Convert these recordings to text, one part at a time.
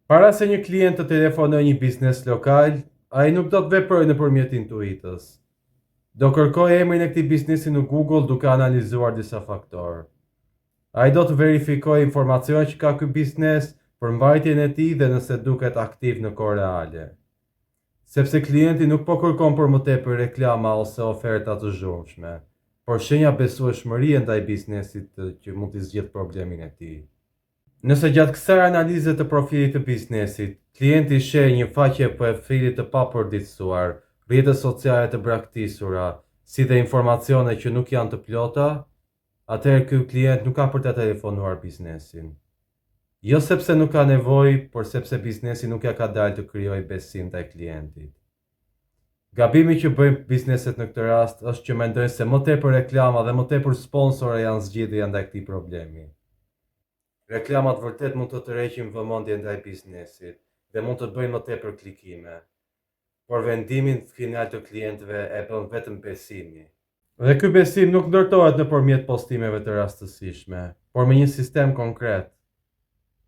Para se një klient të telefonoj një biznes lokal, ai nuk do të veprojë nëpërmjet intuitës. Do kërkoj emrin e këtij biznesi në Google duke analizuar disa faktorë. Ai do të verifikojë informacionet që ka ky biznes, përmbajtjen e tij dhe nëse duket aktiv në kohë reale. Sepse klienti nuk po kërkon për më tepër reklama ose oferta të zhurmshme, por shenja besueshmërie ndaj biznesit që mund të zgjidh problemin e tij. Nëse gjatë kësaj analize të profilit të biznesit, klienti sheh një faqe profilit të papërditësuar, rrjete sociale të braktisura, si dhe informacione që nuk janë të plota, atëherë ky klient nuk ka për të telefonuar biznesin. Jo sepse nuk ka nevojë, por sepse biznesi nuk ja ka dalë të krijojë besim ndaj klientit. Gabimi që bëjnë bizneset në këtë rast është që mendojnë se më tepër reklama dhe më tepër sponsora janë zgjidhja ndaj këtij problemi. Reklamat vërtet mund të tërheqin vëmendjen ndaj biznesit dhe mund të bëjnë më tepër klikime, por vendimin final të klientëve e bën vetëm besimi. Dhe ky besim nuk ndërtohet nëpërmjet postimeve të rastësishme, por me një sistem konkret.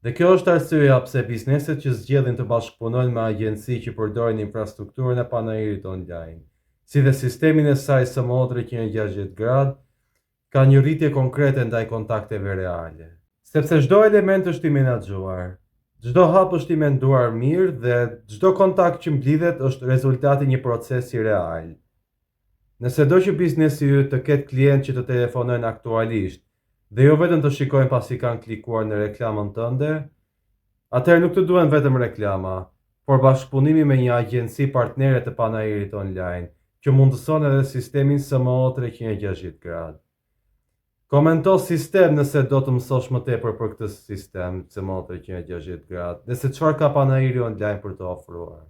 Dhe kjo është arsyeja pse bizneset që zgjedhin të bashkëpunojnë me agjenci që përdorin infrastrukturën e panajirit online, si dhe sistemin e saj SMO 360 gradë, ka një rritje konkrete ndaj kontakteve reale. Sepse çdo element është i menaxhuar, çdo hap është i menduar mirë dhe çdo kontakt që mblidhet është rezultati i një procesi real. Nëse do që biznesi yt të ketë klient që të telefonojnë aktualisht dhe jo vetëm të shikojnë pasi kanë klikuar në reklamën tënde, atëherë nuk të duhen vetëm reklama, por bashkëpunimi me një agjenci partnere të panajirit online, që mundëson edhe sistemin SMO 360 gradë. Komento sistem nëse do të mësosh më tepër për këtë sistem SMO 360 gradë, dhe se çfarë ka panajiri online për të ofruar.